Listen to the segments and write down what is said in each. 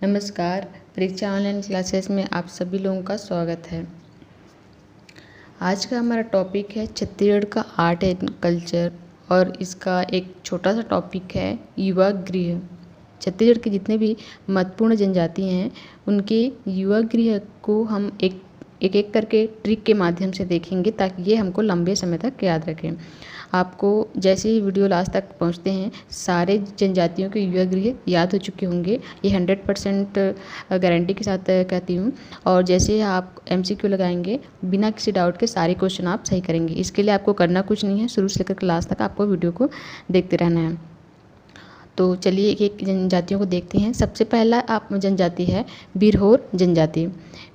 नमस्कार। परीक्षा online classes में आप सभी लोगों का स्वागत है। आज का हमारा टॉपिक है छत्तीसगढ़ का आर्ट एंड कल्चर और इसका एक छोटा सा टॉपिक है युवा गृह। छत्तीसगढ़ के जितने भी महत्वपूर्ण जनजाति हैं उनके युवा गृह को हम एक एक करके ट्रिक के माध्यम से देखेंगे ताकि ये हमको लंबे समय तक याद रखें। आपको जैसे ही वीडियो लास्ट तक पहुंचते हैं सारे जनजातियों के युवा गृह याद हो चुके होंगे, ये 100% गारंटी के साथ कहती हूँ। और जैसे ही आप MCQ लगाएंगे बिना किसी डाउट के सारे क्वेश्चन आप सही करेंगे। इसके लिए आपको करना कुछ नहीं है, शुरू से लेकर लास्ट तक आपको वीडियो को देखते रहना है। तो चलिए एक एक जनजातियों को देखते हैं। सबसे पहला आप जनजाति है बिरहोर जनजाति।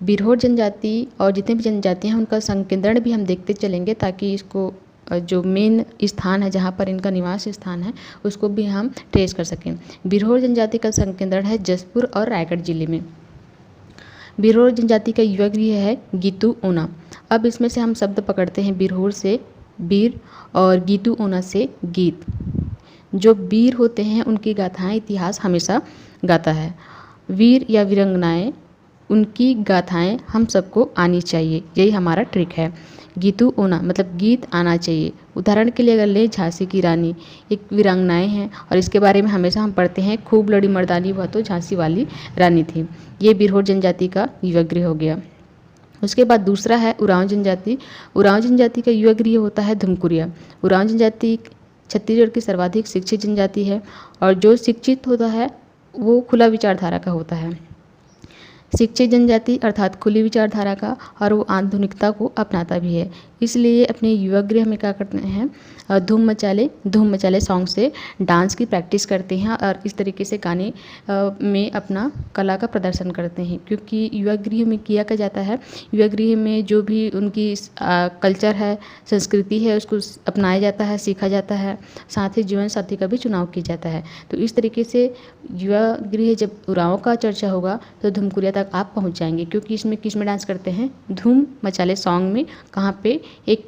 बिरहोर जनजाति और जितने भी जनजाति हैं उनका संकेंद्रण भी हम देखते चलेंगे ताकि इसको जो मेन स्थान है जहाँ पर इनका निवास स्थान है उसको भी हम ट्रेस कर सकें। बिरहोर जनजाति का संकेंद्रण है जसपुर और रायगढ़ जिले में। बिरहोर जनजाति का युवा गृह है गीतू ओना। अब इसमें से हम शब्द पकड़ते हैं बिरहोर से बीर और गीतू ओना से गीत। जो वीर होते हैं उनकी गाथाएं इतिहास हमेशा गाता है। वीर या वीरंगनाएं उनकी गाथाएं हम सबको आनी चाहिए, यही हमारा ट्रिक है। गीतू ओना मतलब गीत आना चाहिए। उदाहरण के लिए अगर ले झांसी की रानी एक वीरांगनाएं हैं और इसके बारे में हमेशा हम पढ़ते हैं खूब लड़ी मर्दानी वह तो झांसी वाली रानी थी। ये बिरहोर जनजाति का युवा गृह हो गया। उसके बाद दूसरा है उरांव जनजाति। उरांव जनजाति का युवा गृह होता है धुमकुरिया। उरांव जनजाति छत्तीसगढ़ की सर्वाधिक शिक्षित जनजाति है और जो शिक्षित होता है वो खुला विचारधारा का होता है। शिक्षित जनजाति अर्थात खुली विचारधारा का, और वो आधुनिकता को अपनाता भी है। इसलिए अपने युवा गृह में क्या करते हैं, धूम मचाले सॉन्ग से डांस की प्रैक्टिस करते हैं और इस तरीके से गाने में अपना कला का प्रदर्शन करते हैं। क्योंकि युवा गृह में किया क्या जाता है, युवा गृह में जो भी उनकी कल्चर है, संस्कृति है, उसको अपनाया जाता है, सीखा जाता है। साथ ही जीवन साथी का भी चुनाव किया जाता है। तो इस तरीके से युवा गृह जब उरांव का चर्चा होगा तो धुमकुरिया तक आप पहुंच जाएंगे। क्योंकि इसमें किस में डांस करते हैं, धूम मचाले सॉन्ग में। कहाँ पे, एक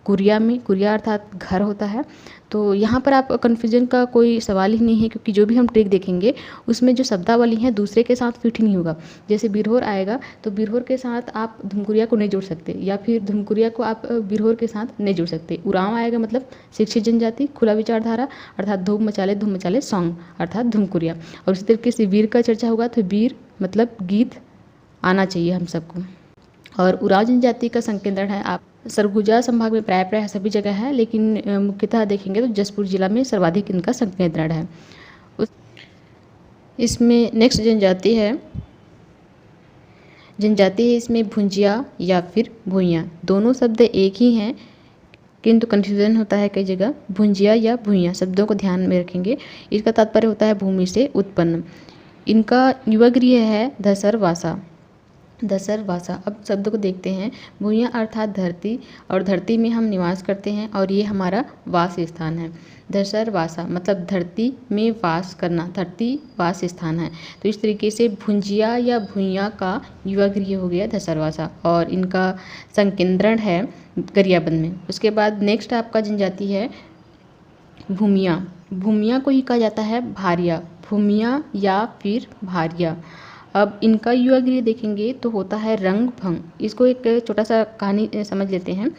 कुरिया में, कुरिया अर्थात घर होता है। तो यहाँ पर आप कन्फ्यूजन का कोई सवाल ही नहीं है क्योंकि जो भी हम ट्रिक देखेंगे उसमें जो शब्दावली है दूसरे के साथ फिट ही नहीं होगा। जैसे बिरहोर आएगा तो बिरहोर के साथ आप धुमकुरिया को नहीं जोड़ सकते, या फिर धुमकुरिया को आप बिरहोर के साथ नहीं जोड़ सकते। उरांव आएगा मतलब शिक्षित जनजाति, खुला विचारधारा अर्थात धूम मचाले सॉन्ग अर्थात धुमकुरिया। और उसी तरीके से वीर का चर्चा होगा तो वीर मतलब गीत आना चाहिए हम सबको। और उरांव जनजाति का संकेंद्रण है आप सरगुजा संभाग में प्राय सभी जगह है, लेकिन मुख्यतः देखेंगे तो जसपुर जिला में सर्वाधिक इनका संकेंद्रण है। इसमें नेक्स्ट जनजाति है इसमें भुंजिया या फिर भुइयाँ। दोनों शब्द एक ही हैं किंतु कन्फ्यूजन होता है कई जगह। भुंजिया या भुइयाँ शब्दों को ध्यान में रखेंगे। इसका तात्पर्य होता है भूमि से उत्पन्न। इनका युवा गृह है धसरवासा। अब शब्द को देखते हैं। भुइयाँ अर्थात धरती, और धरती में हम निवास करते हैं और ये हमारा वास स्थान है। धसरवासा मतलब धरती में वास करना, धरती वास स्थान है। तो इस तरीके से भुंजिया या भुइयाँ का युवा गृह हो गया धसरवासा और इनका संकेंद्रण है गरियाबंद में। उसके बाद नेक्स्ट आपका जनजाति है भूमिया। भूमिया को ही कहा जाता है भारिया, भूमिया या फिर भारिया। अब इनका युवा गृह देखेंगे तो होता है रंग भंग। इसको एक छोटा सा कहानी समझ लेते हैं।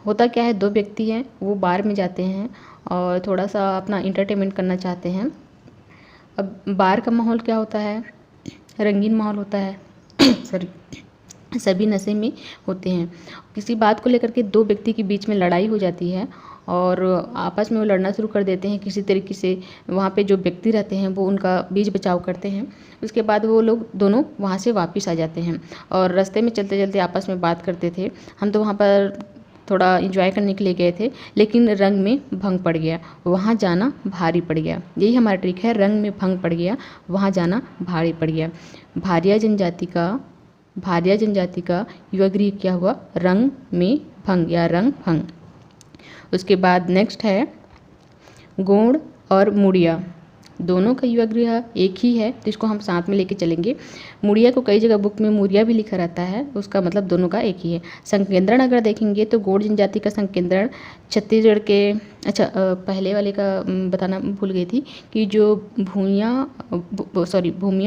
होता क्या है, दो व्यक्ति हैं, वो बार में जाते हैं और थोड़ा सा अपना इंटरटेनमेंट करना चाहते हैं। अब बार का माहौल क्या होता है, रंगीन माहौल होता है सॉरी, सभी नशे में होते हैं। किसी बात को लेकर के दो व्यक्ति के बीच में लड़ाई हो जाती है और आपस में वो लड़ना शुरू कर देते हैं। किसी तरीके से वहाँ पे जो व्यक्ति रहते हैं वो उनका बीच बचाव करते हैं। उसके बाद वो लोग दोनों वहाँ से वापस आ जाते हैं और रास्ते में चलते चलते आपस में बात करते थे। हम तो वहाँ पर थोड़ा एंजॉय करने के लिए गए थे, लेकिन रंग में भंग पड़ गया, वहाँ जाना भारी पड़ गया। यही हमारा ट्रिक है, रंग में भंग पड़ गया, वहाँ जाना भारी पड़ गया। भारिया जनजाति का युवा गृह क्या हुआ, रंग में भंग या रंग भंग। उसके बाद नेक्स्ट है गोंड और मुड़िया। दोनों का युवा गृह एक ही है तो इसको हम साथ में लेके चलेंगे। मुड़िया को कई जगह बुक में मुड़िया भी लिखा रहता है, उसका मतलब दोनों का एक ही है। संकेंद्रण अगर देखेंगे तो गोंड जनजाति का संकेंद्रण छत्तीसगढ़ के पहले वाले का बताना भूल गई थी कि जो भूमिया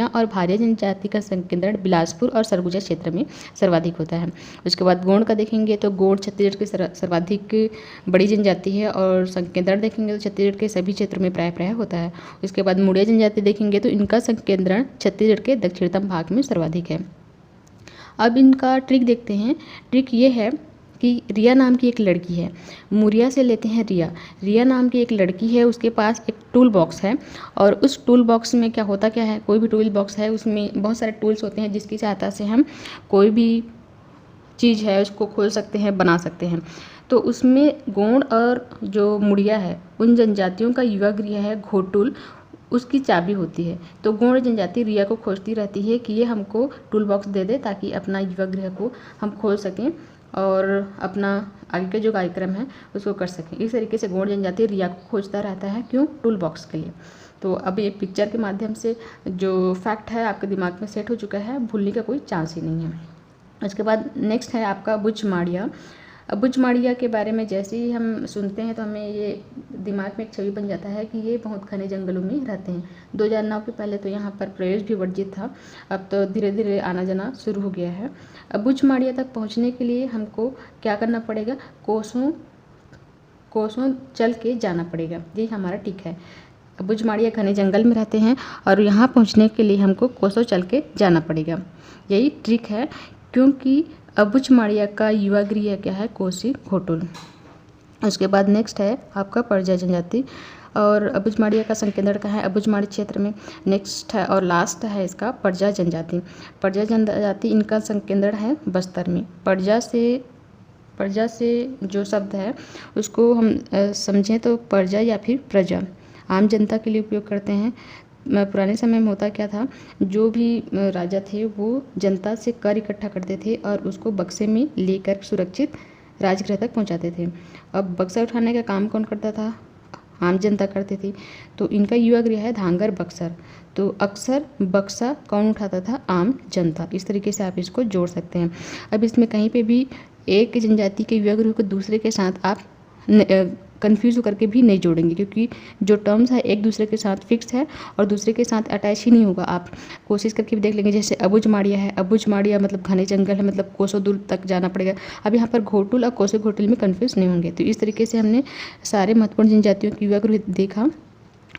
और भारिया जनजाति का संकेंद्रण बिलासपुर और सरगुजा क्षेत्र में सर्वाधिक होता है। उसके बाद गोंड का देखेंगे तो गोंड छत्तीसगढ़ की सर्वाधिक बड़ी जनजाति है और संकेंद्रण देखेंगे तो छत्तीसगढ़ के सभी क्षेत्रों में प्राय होता है। उसके बाद मुड़िया जनजाति देखेंगे तो इनका संकेंद्रण छत्तीसगढ़ के दक्षिणतम भाग में सर्वाधिक है। अब इनका ट्रिक देखते हैं। ट्रिक ये है कि रिया नाम की एक लड़की है, मुरिया से लेते हैं रिया नाम की एक लड़की है, उसके पास एक टूल बॉक्स है और उस टूल बॉक्स में क्या है, कोई भी टूल बॉक्स है उसमें बहुत सारे टूल्स होते हैं जिसकी सहायता से हम कोई भी चीज़ है उसको खोल सकते हैं, बना सकते हैं। तो उसमें गोंड और जो मुड़िया है उन जनजातियों का युवा गृह है घोटुल, उसकी चाबी होती है। तो गोंड जनजाति रिया को खोजती रहती है कि ये हमको टूल बॉक्स दे दे ताकि अपना युवा गृह को हम खोल सकें और अपना आगे का जो कार्यक्रम है उसको कर सकें। इस तरीके से गोंड जनजाति रिया को खोजता रहता है, क्यों? टूल बॉक्स के लिए। तो अब ये पिक्चर के माध्यम से जो फैक्ट है आपके दिमाग में सेट हो चुका है, भूलने का कोई चांस ही नहीं है। उसके बाद नेक्स्ट है आपका बुचमाड़िया। अब बुचमाड़िया के बारे में जैसे ही हम सुनते हैं तो हमें ये दिमाग में एक छवि बन जाता है कि ये बहुत घने जंगलों में रहते हैं। 2009 के पहले तो यहाँ पर प्रवेश भी वर्जित था, अब तो धीरे धीरे आना जाना शुरू हो गया है। अब बुचमाड़िया तक पहुँचने के लिए हमको क्या करना पड़ेगा? कोसों चल के जाना पड़ेगा, यही हमारा टिक है। अब बुचमाड़िया घने जंगल में रहते हैं और यहाँ पहुँचने के लिए हमको कोसों चल के जाना पड़ेगा, यही ट्रिक है। क्योंकि बुचमाड़िया का युवा गृह क्या है? कोसी घोटुल। उसके बाद नेक्स्ट है आपका परिजा जनजाति और बुचमाड़िया का संकेंद्रण कहाँ है? अबुझमाड़ी क्षेत्र में। नेक्स्ट है और लास्ट है इसका परिजा जनजाति। परिजा जनजाति इनका संकेंद्रण है बस्तर में। परिजा से जो शब्द है उसको हम समझें तो परिजा या फिर प्रजा आम जनता के लिए उपयोग करते हैं। पुराने समय में होता क्या था, जो भी राजा थे वो जनता से कर इकट्ठा करते थे और उसको बक्से में लेकर सुरक्षित राजगृह तक पहुंचाते थे। अब बक्सा उठाने का काम कौन करता था? आम जनता करती थी। तो इनका युवा गृह है धांगर बक्सर। तो अक्सर बक्सा कौन उठाता था? आम जनता। इस तरीके से आप इसको जोड़ सकते हैं। अब इसमें कहीं पे भी एक जनजाति के युवा गृह को दूसरे के साथ आप कन्फ्यूज़ होकर के भी नहीं जोड़ेंगे, क्योंकि जो टर्म्स है एक दूसरे के साथ फिक्स है और दूसरे के साथ अटैच ही नहीं होगा। आप कोशिश करके भी देख लेंगे, जैसे अबुझमाड़िया है, अबुझमाड़िया मतलब घने जंगल है, मतलब कोसों दूर तक जाना पड़ेगा। अब यहाँ पर घोटुल और कोसों घोटुल में कन्फ्यूज़ नहीं होंगे। तो इस तरीके से हमने सारे महत्वपूर्ण जनजातियों की युवा गृह देखा।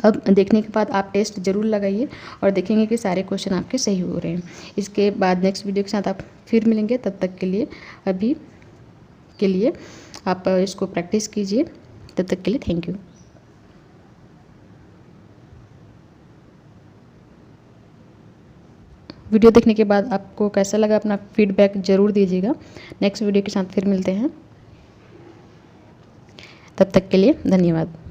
अब देखने के बाद आप टेस्ट ज़रूर लगाइए और देखेंगे कि सारे क्वेश्चन आपके सही हो रहे हैं। इसके बाद नेक्स्ट वीडियो के साथ आप फिर मिलेंगे। तब तक के लिए अभी के लिए आप इसको प्रैक्टिस कीजिए। तब तक के लिए थैंक यू। वीडियो देखने के बाद आपको कैसा लगा अपना फीडबैक ज़रूर दीजिएगा। नेक्स्ट वीडियो के साथ फिर मिलते हैं। तब तक के लिए धन्यवाद।